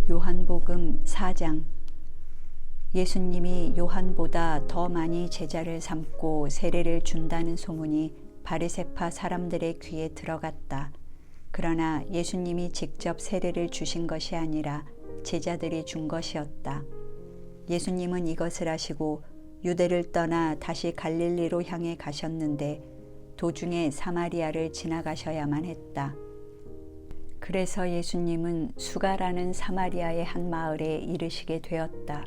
요한복음 4장. 예수님이 요한보다 더 많이 제자를 삼고 세례를 준다는 소문이 바리새파 사람들의 귀에 들어갔다. 그러나 예수님이 직접 세례를 주신 것이 아니라 제자들이 준 것이었다. 예수님은 이것을 하시고 유대를 떠나 다시 갈릴리로 향해 가셨는데 도중에 사마리아를 지나가셔야만 했다. 그래서 예수님은 수가라는 사마리아의 한 마을에 이르시게 되었다.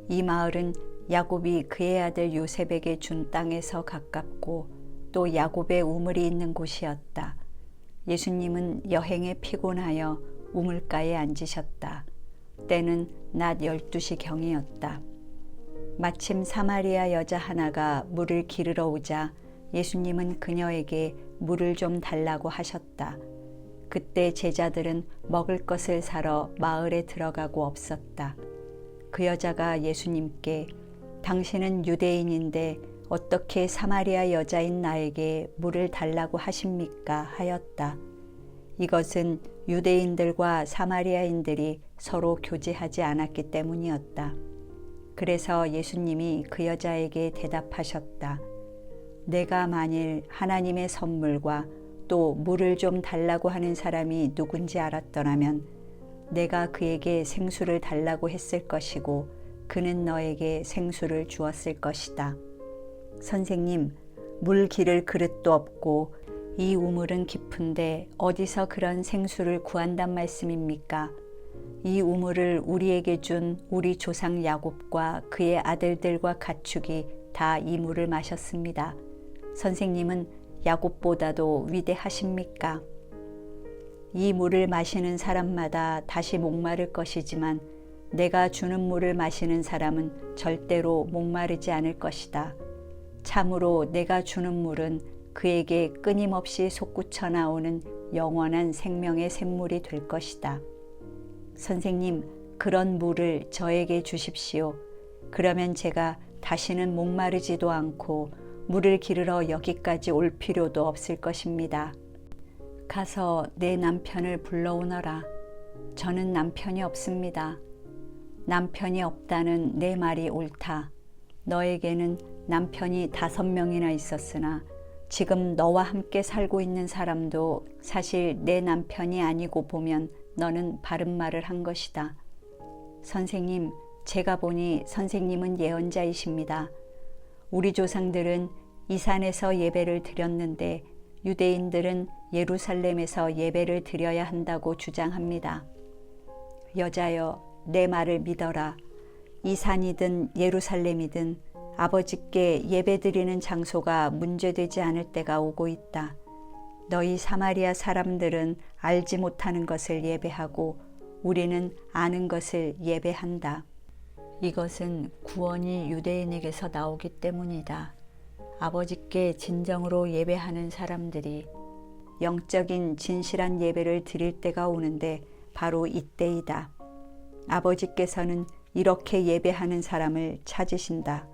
이 마을은 야곱이 그의 아들 요셉에게 준 땅에서 가깝고 또 야곱의 우물이 있는 곳이었다. 예수님은 여행에 피곤하여 우물가에 앉으셨다. 때는 낮 12시 경이었다. 마침 사마리아 여자 하나가 물을 기르러 오자 예수님은 그녀에게 물을 좀 달라고 하셨다. 그때 제자들은 먹을 것을 사러 마을에 들어가고 없었다. 그 여자가 예수님께 당신은 유대인인데 어떻게 사마리아 여자인 나에게 물을 달라고 하십니까? 하였다. 이것은 유대인들과 사마리아인들이 서로 교제하지 않았기 때문이었다. 그래서 예수님이 그 여자에게 대답하셨다. 내가 만일 하나님의 선물과 또 물을 좀 달라고 하는 사람이 누군지 알았더라면 내가 그에게 생수를 달라고 했을 것이고 그는 너에게 생수를 주었을 것이다. 선생님, 물 기를 그릇도 없고 이 우물은 깊은데 어디서 그런 생수를 구한단 말씀입니까? 이 우물을 우리에게 준 우리 조상 야곱과 그의 아들들과 가축이 다 이 물을 마셨습니다. 선생님은 야곱보다도 위대하십니까? 이 물을 마시는 사람마다 다시 목마를 것이지만 내가 주는 물을 마시는 사람은 절대로 목마르지 않을 것이다. 참으로 내가 주는 물은 그에게 끊임없이 솟구쳐 나오는 영원한 생명의 샘물이 될 것이다. 선생님, 그런 물을 저에게 주십시오. 그러면 제가 다시는 목마르지도 않고 물을 기르러 여기까지 올 필요도 없을 것입니다. 가서 내 남편을 불러오너라. 저는 남편이 없습니다. 남편이 없다는 내 말이 옳다. 너에게는 남편이 5명이나 있었으나 지금 너와 함께 살고 있는 사람도 사실 내 남편이 아니고 보면 너는 바른 말을 한 것이다. 선생님, 제가 보니 선생님은 예언자이십니다. 우리 조상들은 이 산에서 예배를 드렸는데 유대인들은 예루살렘에서 예배를 드려야 한다고 주장합니다. 여자여, 내 말을 믿어라. 이 산이든 예루살렘이든 아버지께 예배드리는 장소가 문제되지 않을 때가 오고 있다. 너희 사마리아 사람들은 알지 못하는 것을 예배하고 우리는 아는 것을 예배한다. 이것은 구원이 유대인에게서 나오기 때문이다. 아버지께 진정으로 예배하는 사람들이 영적인 진실한 예배를 드릴 때가 오는데 바로 이때이다. 아버지께서는 이렇게 예배하는 사람을 찾으신다.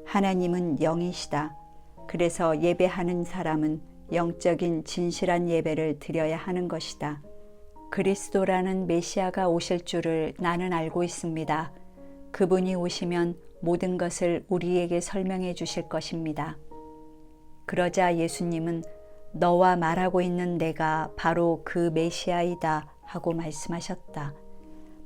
하나님은 영이시다. 그래서 예배하는 사람은 영적인 진실한 예배를 드려야 하는 것이다. 그리스도라는 메시아가 오실 줄을 나는 알고 있습니다. 그분이 오시면 모든 것을 우리에게 설명해 주실 것입니다. 그러자 예수님은 너와 말하고 있는 내가 바로 그 메시아이다 하고 말씀하셨다.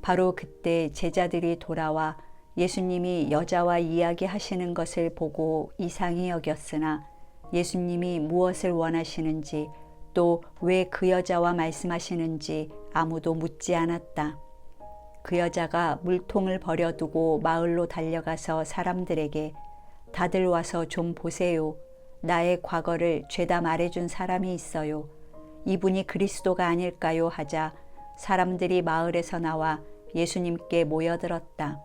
바로 그때 제자들이 돌아와 예수님이 여자와 이야기하시는 것을 보고 이상히 여겼으나 예수님이 무엇을 원하시는지 또 왜 그 여자와 말씀하시는지 아무도 묻지 않았다. 그 여자가 물통을 버려두고 마을로 달려가서 사람들에게 다들 와서 좀 보세요. 나의 과거를 죄다 말해준 사람이 있어요. 이분이 그리스도가 아닐까요? 하자 사람들이 마을에서 나와 예수님께 모여들었다.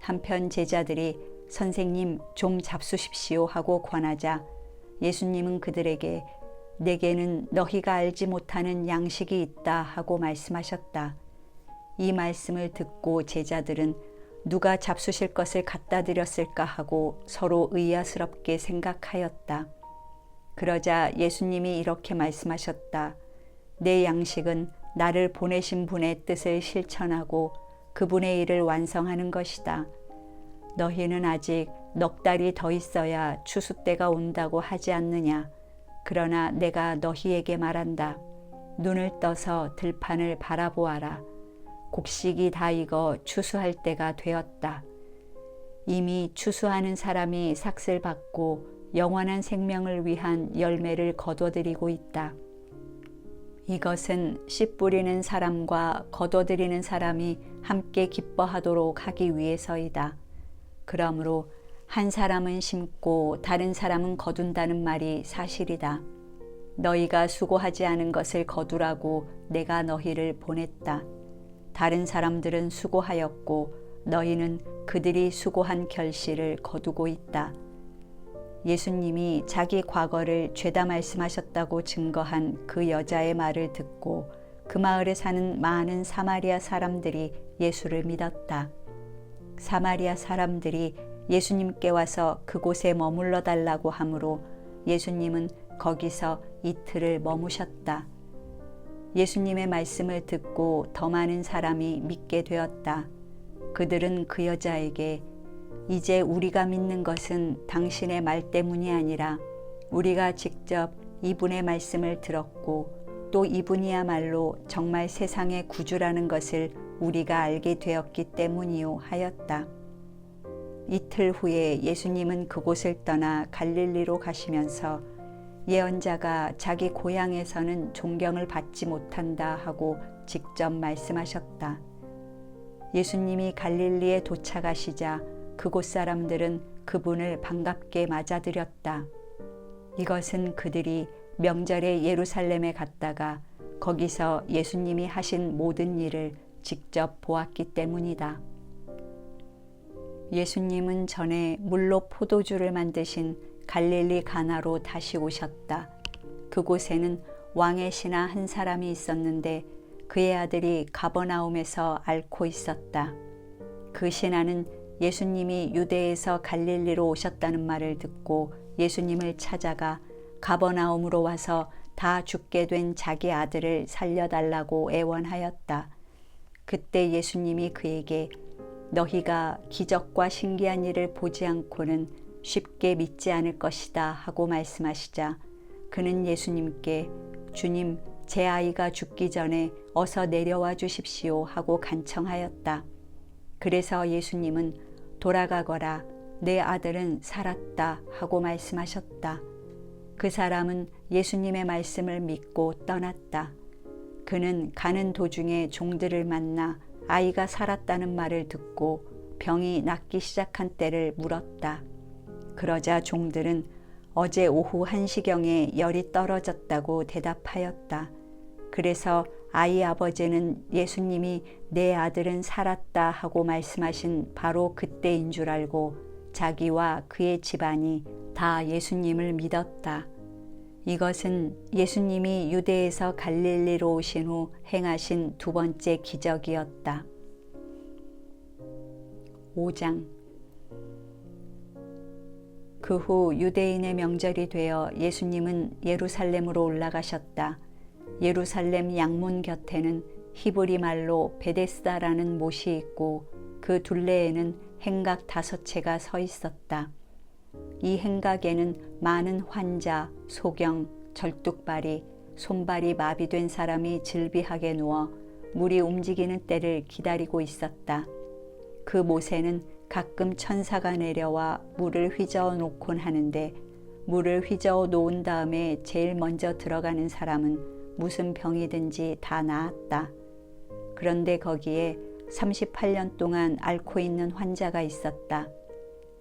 한편 제자들이 선생님 좀 잡수십시오 하고 권하자 예수님은 그들에게 내게는 너희가 알지 못하는 양식이 있다 하고 말씀하셨다. 이 말씀을 듣고 제자들은 누가 잡수실 것을 갖다 드렸을까 하고 서로 의아스럽게 생각하였다. 그러자 예수님이 이렇게 말씀하셨다. 내 양식은 나를 보내신 분의 뜻을 실천하고 그분의 일을 완성하는 것이다. 너희는 아직 넉 달이 더 있어야 추수 때가 온다고 하지 않느냐. 그러나 내가 너희에게 말한다. 눈을 떠서 들판을 바라보아라. 곡식이 다 익어 추수할 때가 되었다. 이미 추수하는 사람이 삭슬 받고 영원한 생명을 위한 열매를 거둬들이고 있다. 이것은 씨 뿌리는 사람과 거둬들이는 사람이 함께 기뻐하도록 하기 위해서이다. 그러므로 한 사람은 심고 다른 사람은 거둔다는 말이 사실이다. 너희가 수고하지 않은 것을 거두라고 내가 너희를 보냈다. 다른 사람들은 수고하였고 너희는 그들이 수고한 결실을 거두고 있다. 예수님이 자기 과거를 죄다 말씀하셨다고 증거한 그 여자의 말을 듣고 그 마을에 사는 많은 사마리아 사람들이 예수를 믿었다. 사마리아 사람들이 예수님께 와서 그곳에 머물러 달라고 하므로 예수님은 거기서 이틀을 머무셨다. 예수님의 말씀을 듣고 더 많은 사람이 믿게 되었다. 그들은 그 여자에게 이제 우리가 믿는 것은 당신의 말 때문이 아니라 우리가 직접 이분의 말씀을 들었고 또 이분이야말로 정말 세상의 구주라는 것을 우리가 알게 되었기 때문이요 하였다. 이틀 후에 예수님은 그곳을 떠나 갈릴리로 가시면서 예언자가 자기 고향에서는 존경을 받지 못한다 하고 직접 말씀하셨다. 예수님이 갈릴리에 도착하시자 그곳 사람들은 그분을 반갑게 맞아들였다. 이것은 그들이 명절에 예루살렘에 갔다가 거기서 예수님이 하신 모든 일을 직접 보았기 때문이다. 예수님은 전에 물로 포도주를 만드신 갈릴리 가나로 다시 오셨다. 그곳에는 왕의 신하 한 사람이 있었는데 그의 아들이 가버나움에서 앓고 있었다. 그 신하는 예수님이 유대에서 갈릴리로 오셨다는 말을 듣고 예수님을 찾아가 가버나움으로 와서 다 죽게 된 자기 아들을 살려달라고 애원하였다. 그때 예수님이 그에게 너희가 기적과 신기한 일을 보지 않고는 쉽게 믿지 않을 것이다 하고 말씀하시자 그는 예수님께 주님, 제 아이가 죽기 전에 어서 내려와 주십시오 하고 간청하였다. 그래서 예수님은 돌아가거라, 내 아들은 살았다 하고 말씀하셨다. 그 사람은 예수님의 말씀을 믿고 떠났다. 그는 가는 도중에 종들을 만나 아이가 살았다는 말을 듣고 병이 낫기 시작한 때를 물었다. 그러자 종들은 어제 오후 1시경에 열이 떨어졌다고 대답하였다. 그래서 아이 아버지는 예수님이 내 아들은 살았다 하고 말씀하신 바로 그때인 줄 알고 자기와 그의 집안이 다 예수님을 믿었다. 이것은 예수님이 유대에서 갈릴리로 오신 후 행하신 두 번째 기적이었다. 5장. 그 후 유대인의 명절이 되어 예수님은 예루살렘으로 올라가셨다. 예루살렘 양문 곁에는 히브리 말로 베데스다라는 못이 있고 그 둘레에는 행각 5채가 서 있었다. 이 행각에는 많은 환자, 소경, 절뚝발이, 손발이 마비된 사람이 질비하게 누워 물이 움직이는 때를 기다리고 있었다. 그 못에는 가끔 천사가 내려와 물을 휘저어 놓곤 하는데 물을 휘저어 놓은 다음에 제일 먼저 들어가는 사람은 무슨 병이든지 다 나았다. 그런데 거기에 38년 동안 앓고 있는 환자가 있었다.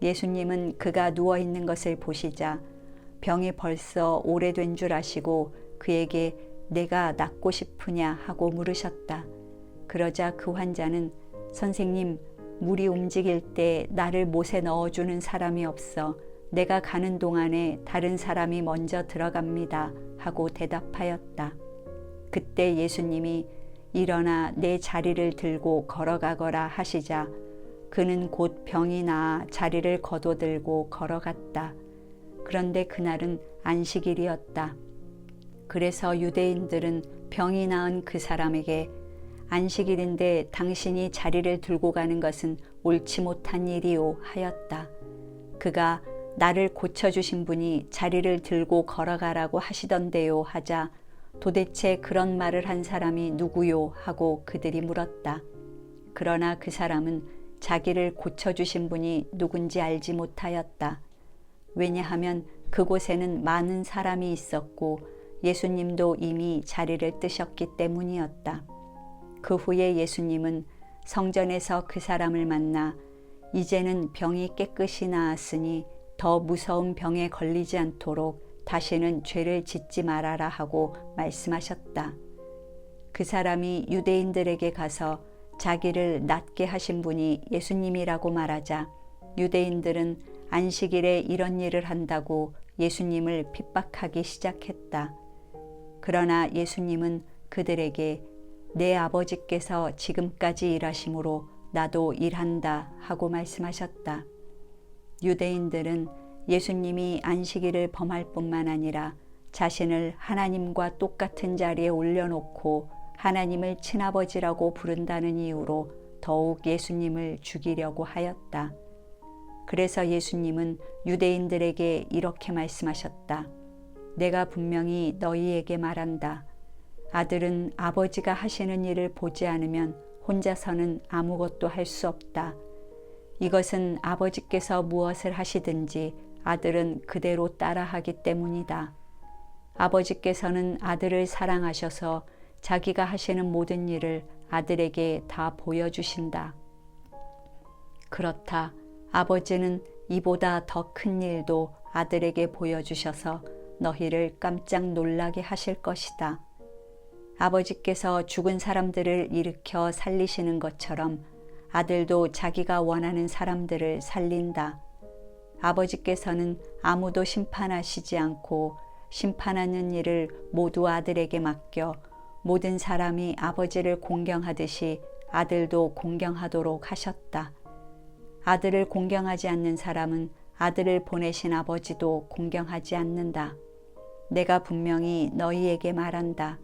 예수님은 그가 누워있는 것을 보시자 병이 벌써 오래된 줄 아시고 그에게 내가 낫고 싶으냐 하고 물으셨다. 그러자 그 환자는 선생님, 물이 움직일 때 나를 못에 넣어주는 사람이 없어 내가 가는 동안에 다른 사람이 먼저 들어갑니다 하고 대답하였다. 그때 예수님이 일어나 내 자리를 들고 걸어가거라 하시자 그는 곧 병이 나아 자리를 거둬들고 걸어갔다. 그런데 그날은 안식일이었다. 그래서 유대인들은 병이 나은 그 사람에게 안식일인데 당신이 자리를 들고 가는 것은 옳지 못한 일이요 하였다. 그가 나를 고쳐주신 분이 자리를 들고 걸어가라고 하시던데요 하자 도대체 그런 말을 한 사람이 누구요 하고 그들이 물었다. 그러나 그 사람은 자기를 고쳐주신 분이 누군지 알지 못하였다. 왜냐하면 그곳에는 많은 사람이 있었고 예수님도 이미 자리를 뜨셨기 때문이었다. 그 후에 예수님은 성전에서 그 사람을 만나 이제는 병이 깨끗이 나았으니 더 무서운 병에 걸리지 않도록 다시는 죄를 짓지 말아라 하고 말씀하셨다. 그 사람이 유대인들에게 가서 자기를 낫게 하신 분이 예수님이라고 말하자 유대인들은 안식일에 이런 일을 한다고 예수님을 핍박하기 시작했다. 그러나 예수님은 그들에게 내 아버지께서 지금까지 일하심으로 나도 일한다 하고 말씀하셨다. 유대인들은 예수님이 안식일을 범할 뿐만 아니라 자신을 하나님과 똑같은 자리에 올려놓고 하나님을 친아버지라고 부른다는 이유로 더욱 예수님을 죽이려고 하였다. 그래서 예수님은 유대인들에게 이렇게 말씀하셨다. 내가 분명히 너희에게 말한다. 아들은 아버지가 하시는 일을 보지 않으면 혼자서는 아무것도 할 수 없다. 이것은 아버지께서 무엇을 하시든지 아들은 그대로 따라하기 때문이다. 아버지께서는 아들을 사랑하셔서 자기가 하시는 모든 일을 아들에게 다 보여주신다. 그렇다. 아버지는 이보다 더 큰 일도 아들에게 보여주셔서 너희를 깜짝 놀라게 하실 것이다. 아버지께서 죽은 사람들을 일으켜 살리시는 것처럼 아들도 자기가 원하는 사람들을 살린다. 아버지께서는 아무도 심판하시지 않고 심판하는 일을 모두 아들에게 맡겨 모든 사람이 아버지를 공경하듯이 아들도 공경하도록 하셨다. 아들을 공경하지 않는 사람은 아들을 보내신 아버지도 공경하지 않는다. 내가 분명히 너희에게 말한다.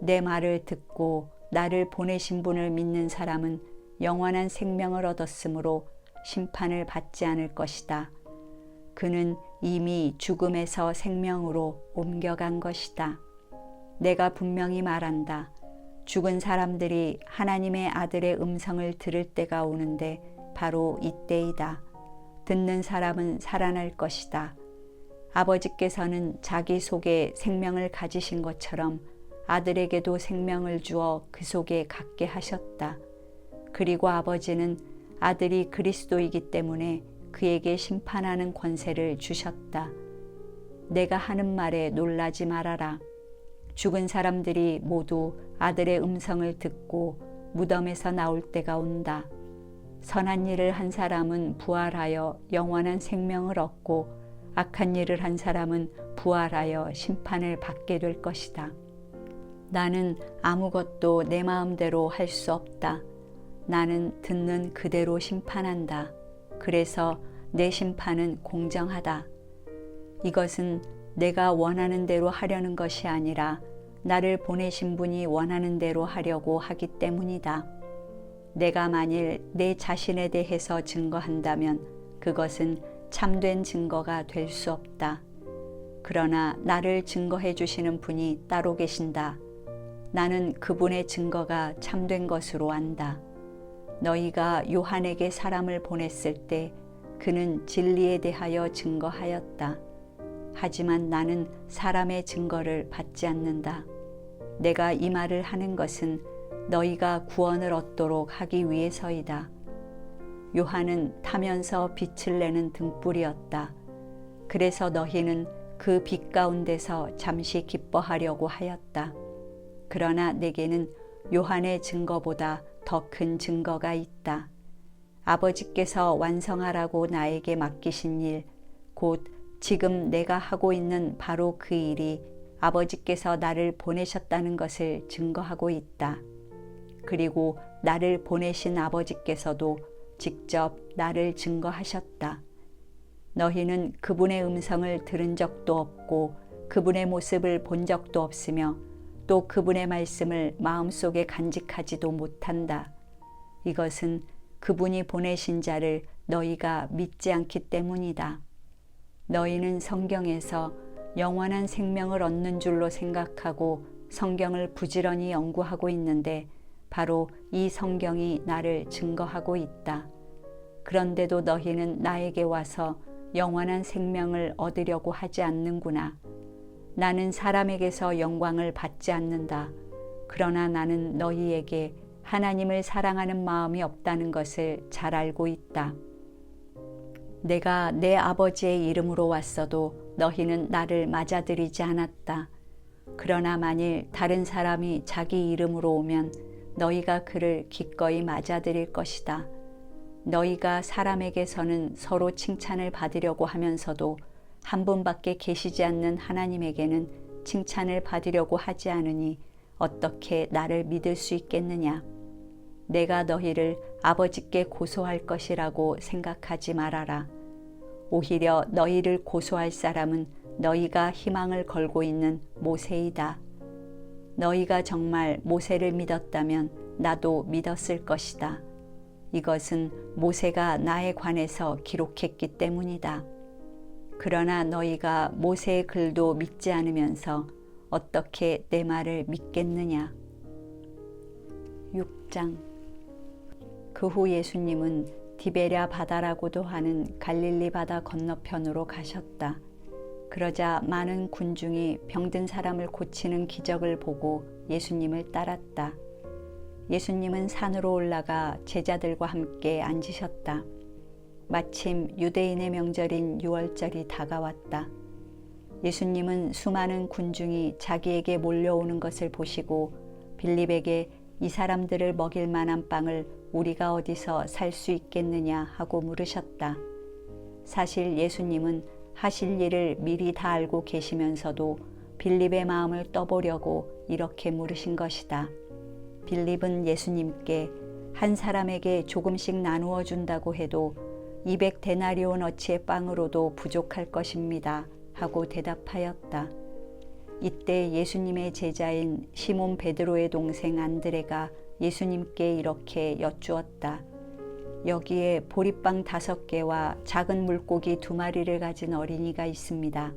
내 말을 듣고 나를 보내신 분을 믿는 사람은 영원한 생명을 얻었으므로 심판을 받지 않을 것이다. 그는 이미 죽음에서 생명으로 옮겨간 것이다. 내가 분명히 말한다. 죽은 사람들이 하나님의 아들의 음성을 들을 때가 오는데 바로 이때이다. 듣는 사람은 살아날 것이다. 아버지께서는 자기 속에 생명을 가지신 것처럼 아들에게도 생명을 주어 그 속에 갖게 하셨다. 그리고 아버지는 아들이 그리스도이기 때문에 그에게 심판하는 권세를 주셨다. 내가 하는 말에 놀라지 말아라. 죽은 사람들이 모두 아들의 음성을 듣고 무덤에서 나올 때가 온다. 선한 일을 한 사람은 부활하여 영원한 생명을 얻고 악한 일을 한 사람은 부활하여 심판을 받게 될 것이다. 나는 아무것도 내 마음대로 할 수 없다. 나는 듣는 그대로 심판한다. 그래서 내 심판은 공정하다. 이것은 내가 원하는 대로 하려는 것이 아니라 나를 보내신 분이 원하는 대로 하려고 하기 때문이다. 내가 만일 내 자신에 대해서 증거한다면 그것은 참된 증거가 될 수 없다. 그러나 나를 증거해 주시는 분이 따로 계신다. 나는 그분의 증거가 참된 것으로 안다. 너희가 요한에게 사람을 보냈을 때 그는 진리에 대하여 증거하였다. 하지만 나는 사람의 증거를 받지 않는다. 내가 이 말을 하는 것은 너희가 구원을 얻도록 하기 위해서이다. 요한은 타면서 빛을 내는 등불이었다. 그래서 너희는 그 빛 가운데서 잠시 기뻐하려고 하였다. 그러나 내게는 요한의 증거보다 더 큰 증거가 있다. 아버지께서 완성하라고 나에게 맡기신 일, 곧 지금 내가 하고 있는 바로 그 일이 아버지께서 나를 보내셨다는 것을 증거하고 있다. 그리고 나를 보내신 아버지께서도 직접 나를 증거하셨다. 너희는 그분의 음성을 들은 적도 없고 그분의 모습을 본 적도 없으며 또 그분의 말씀을 마음속에 간직하지도 못한다. 이것은 그분이 보내신 자를 너희가 믿지 않기 때문이다. 너희는 성경에서 영원한 생명을 얻는 줄로 생각하고 성경을 부지런히 연구하고 있는데 바로 이 성경이 나를 증거하고 있다. 그런데도 너희는 나에게 와서 영원한 생명을 얻으려고 하지 않는구나. 나는 사람에게서 영광을 받지 않는다. 그러나 나는 너희에게 하나님을 사랑하는 마음이 없다는 것을 잘 알고 있다. 내가 내 아버지의 이름으로 왔어도 너희는 나를 맞아들이지 않았다. 그러나 만일 다른 사람이 자기 이름으로 오면 너희가 그를 기꺼이 맞아들일 것이다. 너희가 사람에게서는 서로 칭찬을 받으려고 하면서도 한 분밖에 계시지 않는 하나님에게는 칭찬을 받으려고 하지 않으니 어떻게 나를 믿을 수 있겠느냐? 내가 너희를 아버지께 고소할 것이라고 생각하지 말아라. 오히려 너희를 고소할 사람은 너희가 희망을 걸고 있는 모세이다. 너희가 정말 모세를 믿었다면 나도 믿었을 것이다. 이것은 모세가 나에 관해서 기록했기 때문이다. 그러나 너희가 모세의 글도 믿지 않으면서 어떻게 내 말을 믿겠느냐? 6장. 그 후 예수님은 디베랴 바다라고도 하는 갈릴리 바다 건너편으로 가셨다. 그러자 많은 군중이 병든 사람을 고치는 기적을 보고 예수님을 따랐다. 예수님은 산으로 올라가 제자들과 함께 앉으셨다. 마침 유대인의 명절인 유월절이 다가왔다. 예수님은 수많은 군중이 자기에게 몰려오는 것을 보시고 빌립에게 이 사람들을 먹일 만한 빵을 우리가 어디서 살 수 있겠느냐 하고 물으셨다. 사실 예수님은 하실 일을 미리 다 알고 계시면서도 빌립의 마음을 떠보려고 이렇게 물으신 것이다. 빌립은 예수님께 한 사람에게 조금씩 나누어 준다고 해도 200데나리온어치의 빵으로도 부족할 것입니다 하고 대답하였다. 이때 예수님의 제자인 시몬 베드로의 동생 안드레가 예수님께 이렇게 여쭈었다. 여기에 보리빵 5개와 작은 물고기 2마리를 가진 어린이가 있습니다.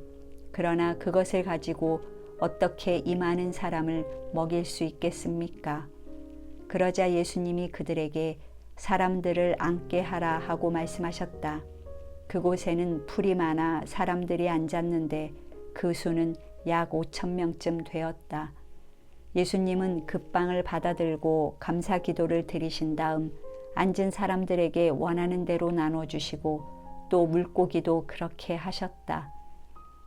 그러나 그것을 가지고 어떻게 이 많은 사람을 먹일 수 있겠습니까? 그러자 예수님이 그들에게 사람들을 앉게 하라 하고 말씀하셨다. 그곳에는 풀이 많아 사람들이 앉았는데 그 수는 약 5,000명쯤 되었다. 예수님은 그 빵을 받아들고 감사 기도를 드리신 다음 앉은 사람들에게 원하는 대로 나눠주시고 또 물고기도 그렇게 하셨다.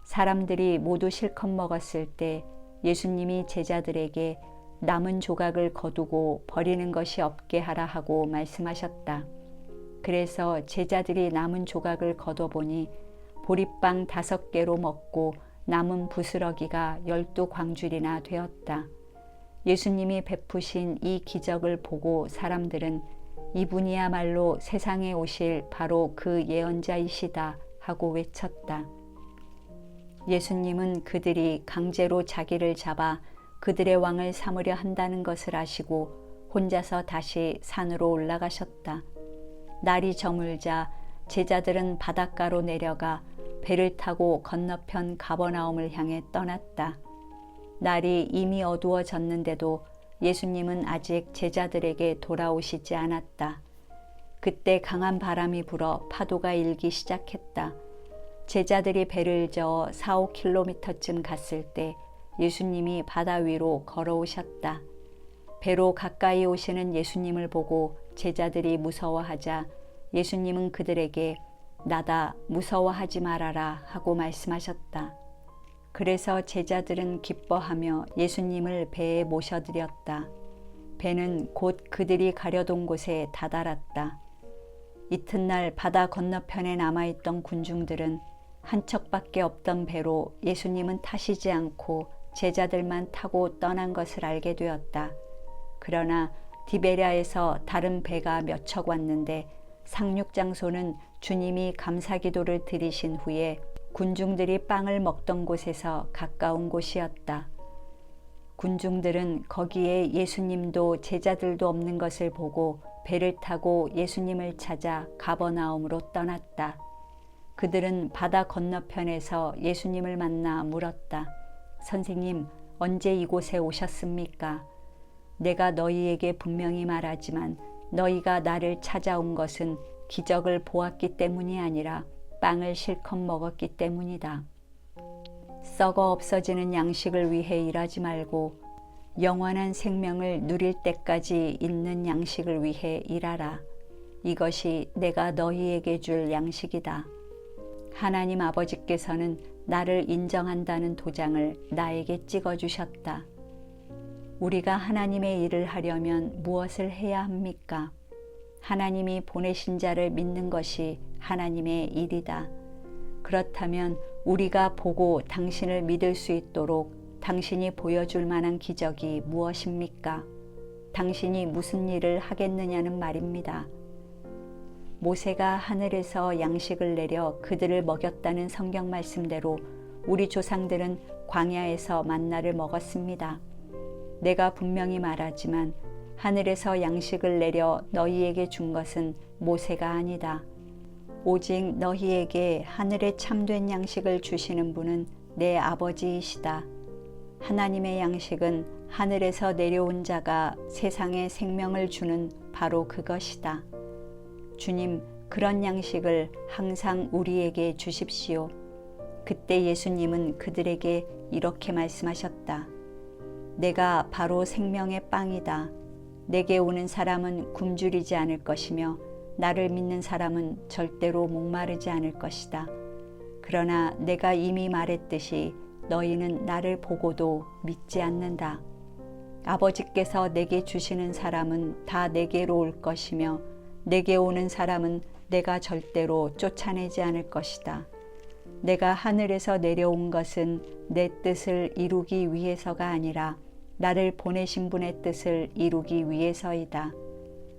사람들이 모두 실컷 먹었을 때 예수님이 제자들에게 남은 조각을 거두고 버리는 것이 없게 하라 하고 말씀하셨다. 그래서 제자들이 남은 조각을 거둬보니 보리빵 5개로 먹고 남은 부스러기가 12광줄이나 되었다. 예수님이 베푸신 이 기적을 보고 사람들은 이분이야말로 세상에 오실 바로 그 예언자이시다 하고 외쳤다. 예수님은 그들이 강제로 자기를 잡아 그들의 왕을 삼으려 한다는 것을 아시고 혼자서 다시 산으로 올라가셨다. 날이 저물자 제자들은 바닷가로 내려가 배를 타고 건너편 가버나움을 향해 떠났다. 날이 이미 어두워졌는데도 예수님은 아직 제자들에게 돌아오시지 않았다. 그때 강한 바람이 불어 파도가 일기 시작했다. 제자들이 배를 저어 4-5km쯤 갔을 때 예수님이 바다 위로 걸어오셨다. 배로 가까이 오시는 예수님을 보고 제자들이 무서워하자 예수님은 그들에게 나다 무서워하지 말아라 하고 말씀하셨다. 그래서 제자들은 기뻐하며 예수님을 배에 모셔드렸다. 배는 곧 그들이 가려던 곳에 다다랐다. 이튿날 바다 건너편에 남아있던 군중들은 한 척밖에 없던 배로 예수님은 타시지 않고 제자들만 타고 떠난 것을 알게 되었다. 그러나 디베랴에서 다른 배가 몇 척 왔는데 상륙 장소는 주님이 감사기도를 드리신 후에 군중들이 빵을 먹던 곳에서 가까운 곳이었다. 군중들은 거기에 예수님도 제자들도 없는 것을 보고 배를 타고 예수님을 찾아 가버나움으로 떠났다. 그들은 바다 건너편에서 예수님을 만나 물었다. 선생님, 언제 이곳에 오셨습니까? 내가 너희에게 분명히 말하지만 너희가 나를 찾아온 것은 기적을 보았기 때문이 아니라 빵을 실컷 먹었기 때문이다. 썩어 없어지는 양식을 위해 일하지 말고 영원한 생명을 누릴 때까지 있는 양식을 위해 일하라. 이것이 내가 너희에게 줄 양식이다. 하나님 아버지께서는 나를 인정한다는 도장을 나에게 찍어주셨다. 우리가 하나님의 일을 하려면 무엇을 해야 합니까? 하나님이 보내신 자를 믿는 것이 하나님의 일이다. 그렇다면 우리가 보고 당신을 믿을 수 있도록 당신이 보여줄 만한 기적이 무엇입니까? 당신이 무슨 일을 하겠느냐는 말입니다. 모세가 하늘에서 양식을 내려 그들을 먹였다는 성경 말씀대로 우리 조상들은 광야에서 만나를 먹었습니다. 내가 분명히 말하지만 하늘에서 양식을 내려 너희에게 준 것은 모세가 아니다. 오직 너희에게 하늘에 참된 양식을 주시는 분은 내 아버지이시다. 하나님의 양식은 하늘에서 내려온 자가 세상에 생명을 주는 바로 그것이다. 주님, 그런 양식을 항상 우리에게 주십시오. 그때 예수님은 그들에게 이렇게 말씀하셨다. 내가 바로 생명의 빵이다. 내게 오는 사람은 굶주리지 않을 것이며 나를 믿는 사람은 절대로 목마르지 않을 것이다. 그러나 내가 이미 말했듯이 너희는 나를 보고도 믿지 않는다. 아버지께서 내게 주시는 사람은 다 내게로 올 것이며 내게 오는 사람은 내가 절대로 쫓아내지 않을 것이다. 내가 하늘에서 내려온 것은 내 뜻을 이루기 위해서가 아니라 나를 보내신 분의 뜻을 이루기 위해서이다.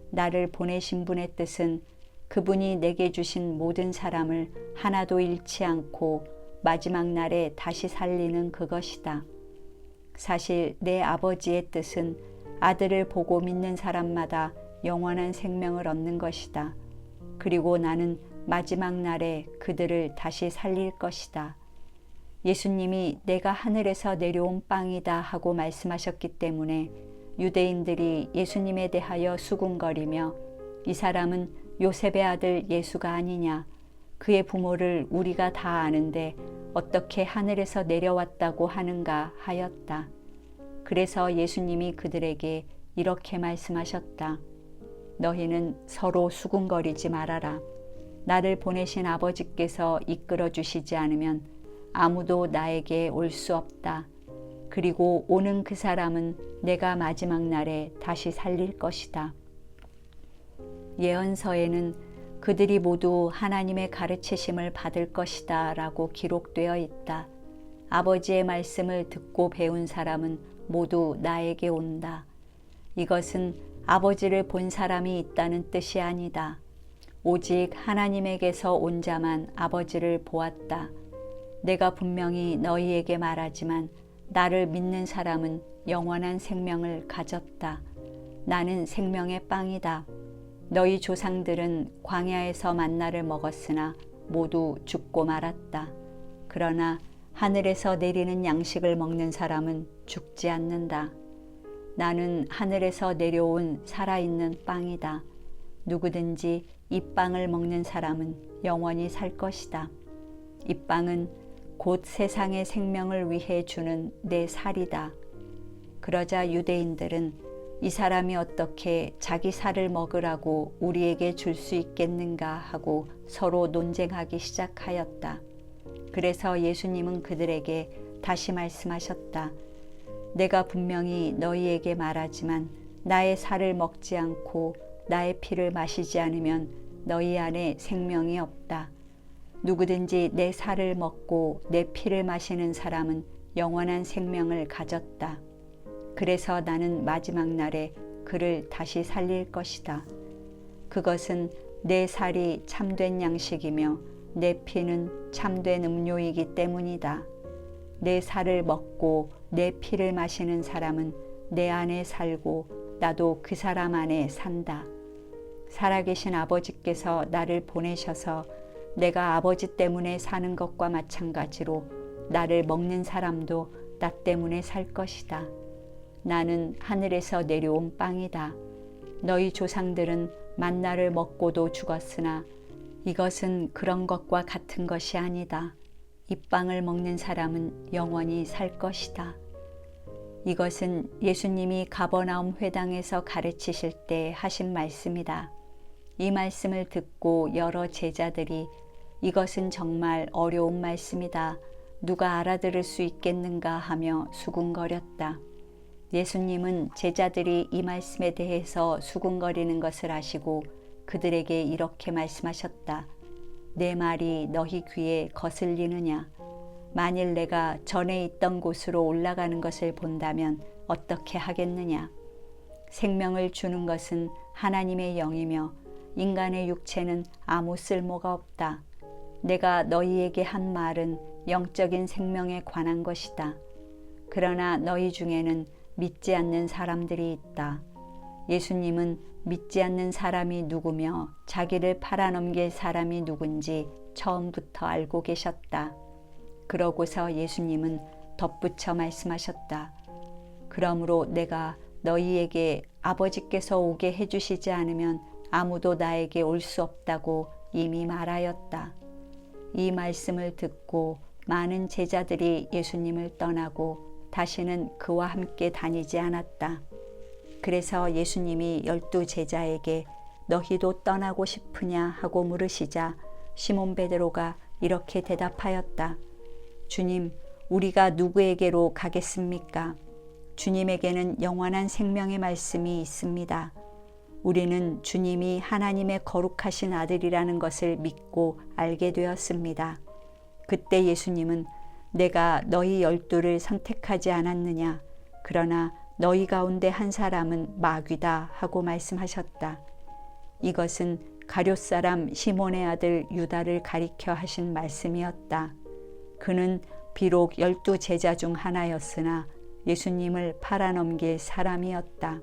나를 보내신 분의 뜻은 그분이 내게 주신 모든 사람을 하나도 잃지 않고 마지막 날에 다시 살리는 그것이다. 사실 내 아버지의 뜻은 아들을 보고 믿는 사람마다 영원한 생명을 얻는 것이다. 그리고 나는 마지막 날에 그들을 다시 살릴 것이다. 예수님이 내가 하늘에서 내려온 빵이다 하고 말씀하셨기 때문에 유대인들이 예수님에 대하여 수군거리며 이 사람은 요셉의 아들 예수가 아니냐, 그의 부모를 우리가 다 아는데 어떻게 하늘에서 내려왔다고 하는가 하였다. 그래서 예수님이 그들에게 이렇게 말씀하셨다. 너희는 서로 수군거리지 말아라. 나를 보내신 아버지께서 이끌어 주시지 않으면 아무도 나에게 올 수 없다. 그리고 오는 그 사람은 내가 마지막 날에 다시 살릴 것이다. 예언서에는 그들이 모두 하나님의 가르치심을 받을 것이다 라고 기록되어 있다. 아버지의 말씀을 듣고 배운 사람은 모두 나에게 온다. 이것은 아버지를 본 사람이 있다는 뜻이 아니다. 오직 하나님에게서 온 자만 아버지를 보았다. 내가 분명히 너희에게 말하지만 나를 믿는 사람은 영원한 생명을 가졌다. 나는 생명의 빵이다. 너희 조상들은 광야에서 만나를 먹었으나 모두 죽고 말았다. 그러나 하늘에서 내리는 양식을 먹는 사람은 죽지 않는다. 나는 하늘에서 내려온 살아있는 빵이다. 누구든지 이 빵을 먹는 사람은 영원히 살 것이다. 이 빵은 곧 세상의 생명을 위해 주는 내 살이다. 그러자 유대인들은 이 사람이 어떻게 자기 살을 먹으라고 우리에게 줄 수 있겠는가 하고 서로 논쟁하기 시작하였다. 그래서 예수님은 그들에게 다시 말씀하셨다. 내가 분명히 너희에게 말하지만 나의 살을 먹지 않고 나의 피를 마시지 않으면 너희 안에 생명이 없다. 누구든지 내 살을 먹고 내 피를 마시는 사람은 영원한 생명을 가졌다. 그래서 나는 마지막 날에 그를 다시 살릴 것이다. 그것은 내 살이 참된 양식이며 내 피는 참된 음료이기 때문이다. 내 살을 먹고 내 피를 마시는 사람은 내 안에 살고 나도 그 사람 안에 산다. 살아계신 아버지께서 나를 보내셔서 내가 아버지 때문에 사는 것과 마찬가지로 나를 먹는 사람도 나 때문에 살 것이다. 나는 하늘에서 내려온 빵이다. 너희 조상들은 만나를 먹고도 죽었으나 이것은 그런 것과 같은 것이 아니다. 이 빵을 먹는 사람은 영원히 살 것이다. 이것은 예수님이 가버나움 회당에서 가르치실 때 하신 말씀이다. 이 말씀을 듣고 여러 제자들이 이것은 정말 어려운 말씀이다. 누가 알아들을 수 있겠는가 하며 수군거렸다. 예수님은 제자들이 이 말씀에 대해서 수군거리는 것을 아시고 그들에게 이렇게 말씀하셨다. 내 말이 너희 귀에 거슬리느냐? 만일 내가 전에 있던 곳으로 올라가는 것을 본다면 어떻게 하겠느냐? 생명을 주는 것은 하나님의 영이며 인간의 육체는 아무 쓸모가 없다. 내가 너희에게 한 말은 영적인 생명에 관한 것이다. 그러나 너희 중에는 믿지 않는 사람들이 있다. 예수님은 믿지 않는 사람이 누구며 자기를 팔아넘길 사람이 누군지 처음부터 알고 계셨다. 그러고서 예수님은 덧붙여 말씀하셨다. 그러므로 내가 너희에게 아버지께서 오게 해주시지 않으면 아무도 나에게 올 수 없다고 이미 말하였다. 이 말씀을 듣고 많은 제자들이 예수님을 떠나고 다시는 그와 함께 다니지 않았다. 그래서 예수님이 12 제자에게 너희도 떠나고 싶으냐 하고 물으시자 시몬 베드로가 이렇게 대답하였다. 주님, 우리가 누구에게로 가겠습니까? 주님에게는 영원한 생명의 말씀이 있습니다. 우리는 주님이 하나님의 거룩하신 아들이라는 것을 믿고 알게 되었습니다. 그때 예수님은 내가 너희 12를 선택하지 않았느냐? 그러나 너희 가운데 한 사람은 마귀다 하고 말씀하셨다. 이것은 가룟 사람 시몬의 아들 유다를 가리켜 하신 말씀이었다. 그는 비록 12 제자 중 하나였으나 예수님을 팔아넘길 사람이었다.